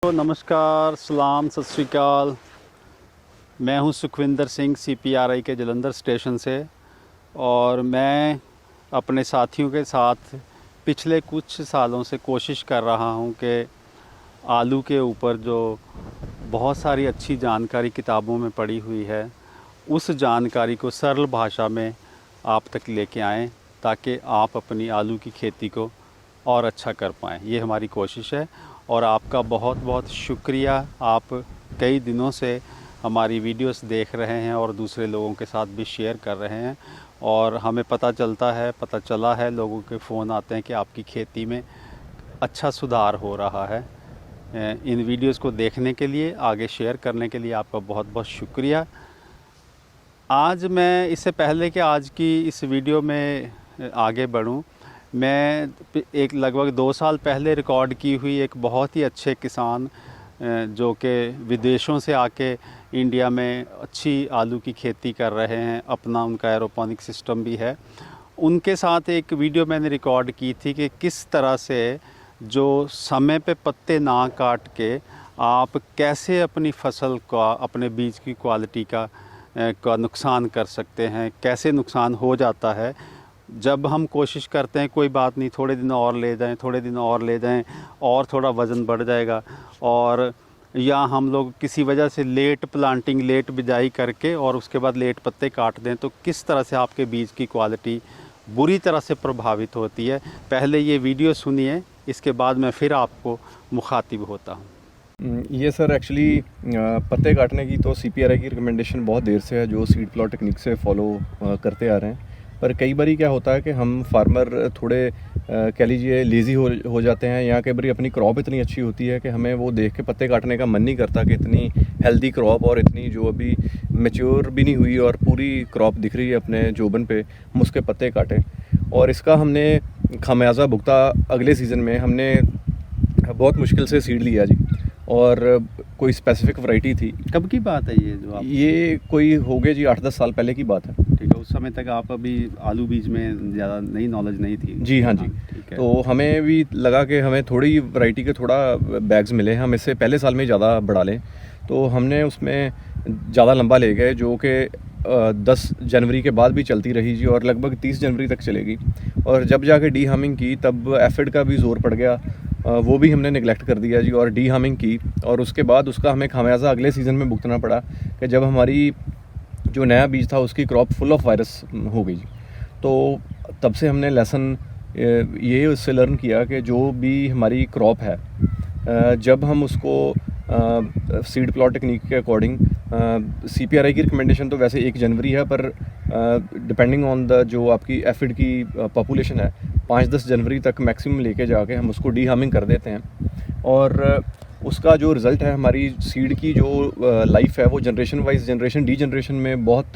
तो नमस्कार, सलाम, सत श्री अकाल। मैं हूं सुखविंदर सिंह CPRI के जलंधर स्टेशन से और मैं अपने साथियों के साथ पिछले कुछ सालों से कोशिश कर रहा हूं कि आलू के ऊपर जो बहुत सारी अच्छी जानकारी किताबों में पड़ी हुई है, उस जानकारी को सरल भाषा में आप तक लेके आएँ ताकि आप अपनी आलू की खेती को और अच्छा कर पाएँ। ये हमारी कोशिश है और आपका बहुत बहुत शुक्रिया। आप कई दिनों से हमारी वीडियोस देख रहे हैं और दूसरे लोगों के साथ भी शेयर कर रहे हैं और हमें पता चला है, लोगों के फ़ोन आते हैं कि आपकी खेती में अच्छा सुधार हो रहा है। इन वीडियोस को देखने के लिए, आगे शेयर करने के लिए आपका बहुत बहुत शुक्रिया। आज मैं इससे पहले कि आज की इस वीडियो में आगे बढ़ूं, मैं एक लगभग 2 साल पहले रिकॉर्ड की हुई एक बहुत ही अच्छे किसान जो कि विदेशों से आके इंडिया में अच्छी आलू की खेती कर रहे हैं, अपना उनका एरोपोनिक सिस्टम भी है, उनके साथ एक वीडियो मैंने रिकॉर्ड की थी कि किस तरह से जो समय पे पत्ते ना काट के आप कैसे अपनी फसल का, अपने बीज की क्वालिटी का नुकसान कर सकते हैं, कैसे नुकसान हो जाता है जब हम कोशिश करते हैं कोई बात नहीं, थोड़े दिन और ले जाएं और थोड़ा वज़न बढ़ जाएगा, और या हम लोग किसी वजह से लेट प्लांटिंग, लेट बिजाई करके और उसके बाद लेट पत्ते काट दें तो किस तरह से आपके बीज की क्वालिटी बुरी तरह से प्रभावित होती है। पहले ये वीडियो सुनिए, इसके बाद मैं फिर आपको मुखातिब होता हूँ। ये सर एक्चुअली पत्ते काटने की तो CPRI की रिकमेंडेशन बहुत देर से है, जो सीड प्लॉट टेक्निक से फॉलो करते आ रहे हैं। पर कई बारी क्या होता है कि हम फार्मर थोड़े कह लीजिए लेज़ी हो जाते हैं, या कई बारी अपनी क्रॉप इतनी अच्छी होती है कि हमें वो देख के पत्ते काटने का मन नहीं करता कि इतनी हेल्दी क्रॉप और इतनी जो अभी मैच्योर भी नहीं हुई और पूरी क्रॉप दिख रही है अपने जोबन पे, हम उसके पत्ते काटें। और इसका हमने खामियाजा भुगता अगले सीज़न में। हमने बहुत मुश्किल से सीड लिया जी, और कोई स्पेसिफिक वैरायटी थी। कब की बात है ये जो आप? ये कोई हो गए जी 8-10 साल पहले की बात है। ठीक है, उस समय तक आप अभी आलू बीज में ज़्यादा नई नॉलेज नहीं थी? जी हाँ जी। ठीक है। तो हमें भी लगा कि हमें थोड़ी वैरायटी के थोड़ा बैग्स मिले, हम इससे पहले साल में ज़्यादा बढ़ा लें, तो हमने उसमें ज़्यादा लंबा ले गए, जो कि 10 जनवरी के बाद भी चलती रही जी, और लगभग 30 जनवरी तक चलेगी। और जब जाके डी हार्मिंग की तब एफिड का भी ज़ोर पड़ गया, वो भी हमने निगलेक्ट कर दिया जी और डी हार्मिंग की, और उसके बाद उसका हमें खामियाजा अगले सीज़न में भुगतना पड़ा कि जब हमारी जो नया बीज था उसकी क्रॉप फुल ऑफ वायरस हो गई जी। तो तब से हमने लेसन ये उससे लर्न किया कि जो भी हमारी क्रॉप है, जब हम उसको सीड प्लॉट टेक्निक के अकॉर्डिंग, CPRI की रिकमेंडेशन तो वैसे 1 जनवरी है, पर डिपेंडिंग ऑन द जो आपकी एफिड की पॉपुलेशन है, 5-10 जनवरी तक मैक्सिमम लेके जाके हम उसको डी हार्मिंग कर देते हैं। और उसका जो रिज़ल्ट है, हमारी सीड की जो लाइफ है वो generation wise, generation D generation में बहुत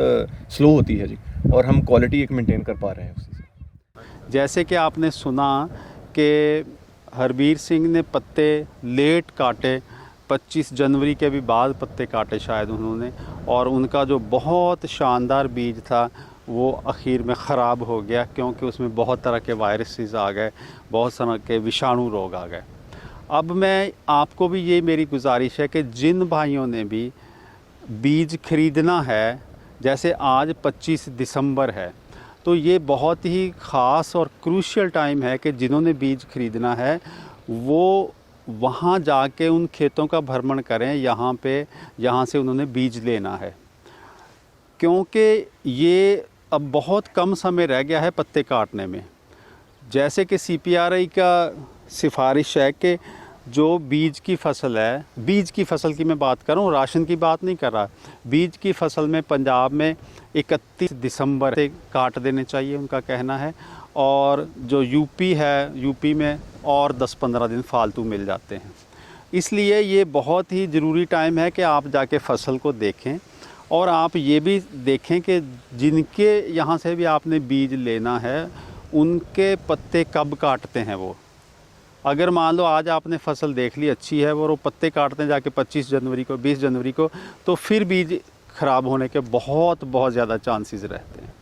स्लो होती है जी, और हम क्वालिटी एक मेंटेन कर पा रहे हैं उससे। जैसे कि आपने सुना कि हरबीर सिंह ने पत्ते लेट काटे, 25 जनवरी के भी बाद पत्ते काटे शायद उन्होंने, और उनका जो बहुत शानदार बीज था वो आखिर में ख़राब हो गया, क्योंकि उसमें बहुत तरह के वायरसेस आ गए, बहुत तरह के विषाणु रोग आ गए। अब मैं आपको भी ये मेरी गुजारिश है कि जिन भाइयों ने भी बीज खरीदना है, जैसे आज 25 दिसंबर है, तो ये बहुत ही ख़ास और क्रूशियल टाइम है कि जिन्होंने बीज खरीदना है वो वहाँ जाके उन खेतों का भ्रमण करें, यहाँ से उन्होंने बीज लेना है, क्योंकि ये अब बहुत कम समय रह गया है पत्ते काटने में। जैसे कि CPRI का सिफारिश है कि जो बीज की फसल है, बीज की फसल की मैं बात कर रहा हूँ, राशन की बात नहीं कर रहा, बीज की फसल में पंजाब में 31 दिसंबर से काट देने चाहिए, उनका कहना है। और जो यूपी है, यूपी में और 10-15 दिन फालतू मिल जाते हैं। इसलिए ये बहुत ही ज़रूरी टाइम है कि आप जाके फसल को देखें, और आप ये भी देखें कि जिनके यहाँ से भी आपने बीज लेना है उनके पत्ते कब काटते हैं वो। अगर मान लो आज आपने फसल देख ली अच्छी है, वो पत्ते काटते हैं जाके 25 जनवरी को, 20 जनवरी को, तो फिर बीज ख़राब होने के बहुत ज़्यादा चांसेस रहते हैं।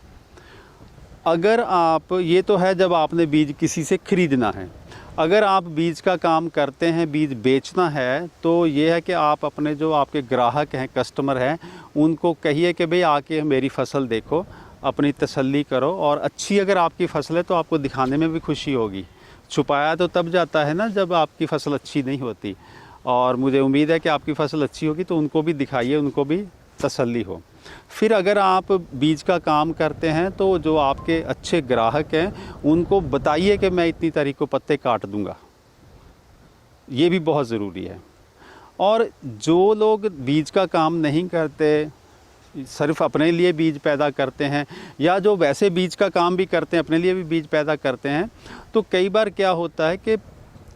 अगर आप, ये तो है जब आपने बीज किसी से ख़रीदना है, अगर आप बीज का काम करते हैं, बीज बेचना है, तो ये है कि आप अपने जो आपके ग्राहक हैं, कस्टमर हैं, उनको कहिए कि भाई आके मेरी फसल देखो, अपनी तसल्ली करो, और अच्छी अगर आपकी फसल है तो आपको दिखाने में भी खुशी होगी। छुपाया तो तब जाता है ना जब आपकी फसल अच्छी नहीं होती, और मुझे उम्मीद है कि आपकी फसल अच्छी होगी तो उनको भी दिखाइए, उनको भी तसल्ली हो। फिर अगर आप बीज का काम करते हैं तो जो आपके अच्छे ग्राहक हैं उनको बताइए कि मैं इतनी तारीख को पत्ते काट दूंगा, ये भी बहुत ज़रूरी है। और जो लोग बीज का काम नहीं करते, सिर्फ अपने लिए बीज पैदा करते हैं, या जो वैसे बीज का काम भी करते हैं, अपने लिए भी बीज पैदा करते हैं, तो कई बार क्या होता है कि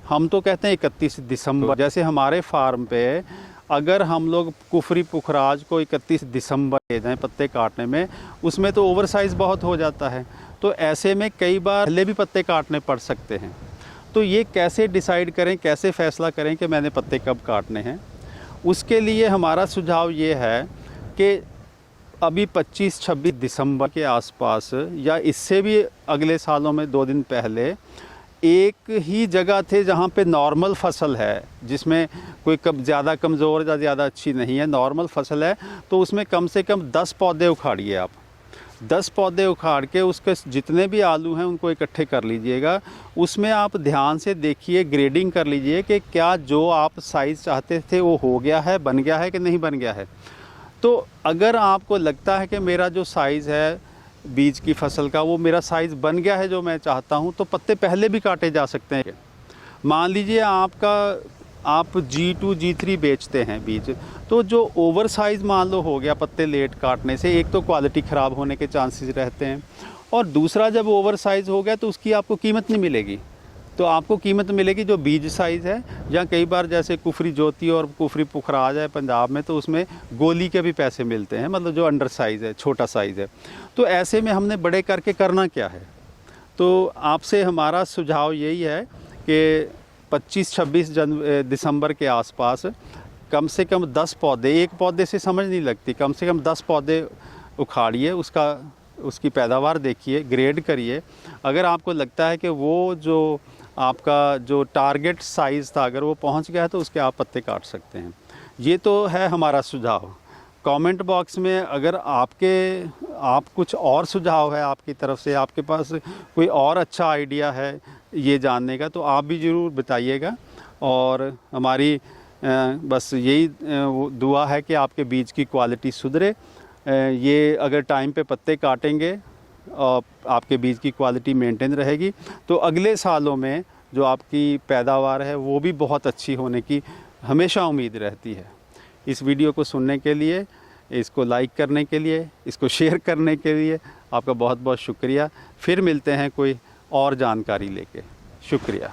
हम तो कहते हैं 31 दिसंबर, जैसे हमारे फार्म पे अगर हम लोग कुफरी पुखराज को 31 दिसंबर ले जाएँ पत्ते काटने में, उसमें तो ओवरसाइज़ बहुत हो जाता है, तो ऐसे में कई बार पहले भी पत्ते काटने पड़ सकते हैं। तो ये कैसे डिसाइड करें, कैसे फ़ैसला करें कि मैंने पत्ते कब काटने हैं? उसके लिए हमारा सुझाव ये है कि अभी 25-26 दिसंबर के आसपास, या इससे भी अगले सालों में 2 दिन पहले, एक ही जगह थे जहाँ पे नॉर्मल फसल है, जिसमें कोई कब ज़्यादा कमज़ोर या ज़्यादा अच्छी नहीं है, नॉर्मल फसल है, तो उसमें कम से कम 10 पौधे उखाड़िए आप। 10 पौधे उखाड़ के उसके जितने भी आलू हैं उनको इकट्ठे कर लीजिएगा। उसमें आप ध्यान से देखिए, ग्रेडिंग कर लीजिए कि क्या जो आप साइज़ चाहते थे वो हो गया है, बन गया है कि नहीं बन गया है। तो अगर आपको लगता है कि मेरा जो साइज़ है बीज की फसल का, वो मेरा साइज़ बन गया है जो मैं चाहता हूँ, तो पत्ते पहले भी काटे जा सकते हैं। मान लीजिए आप G2 G3 बेचते हैं बीज, तो जो ओवर साइज़ मान लो हो गया पत्ते लेट काटने से, एक तो क्वालिटी ख़राब होने के चांसेस रहते हैं, और दूसरा जब ओवर साइज़ हो गया तो उसकी आपको कीमत नहीं मिलेगी। तो आपको कीमत मिलेगी जो बीज साइज़ है, या कई बार जैसे कुफरी ज्योति और कुफरी पुखराज है पंजाब में, तो उसमें गोली के भी पैसे मिलते हैं, मतलब जो अंडर साइज़ है, छोटा साइज़ है। तो ऐसे में हमने बड़े करके करना क्या है? तो आपसे हमारा सुझाव यही है कि 25-26 दिसंबर के आसपास कम से कम 10 पौधे, एक पौधे से समझ नहीं लगती, कम से कम 10 पौधे उखाड़िए, उसकी पैदावार देखिए, ग्रेड करिए। अगर आपको लगता है कि वो जो आपका जो टारगेट साइज़ था अगर वो पहुंच गया है तो उसके आप पत्ते काट सकते हैं। ये तो है हमारा सुझाव। कमेंट बॉक्स में अगर आप कुछ और सुझाव है आपकी तरफ से, आपके पास कोई और अच्छा आइडिया है ये जानने का, तो आप भी ज़रूर बताइएगा। और हमारी बस यही दुआ है कि आपके बीज की क्वालिटी सुधरे। ये अगर टाइम पे पत्ते काटेंगे और आपके बीज की क्वालिटी मेंटेन रहेगी, तो अगले सालों में जो आपकी पैदावार है वो भी बहुत अच्छी होने की हमेशा उम्मीद रहती है। इस वीडियो को सुनने के लिए, इसको लाइक करने के लिए, इसको शेयर करने के लिए आपका बहुत बहुत शुक्रिया। फिर मिलते हैं कोई और जानकारी लेके। शुक्रिया।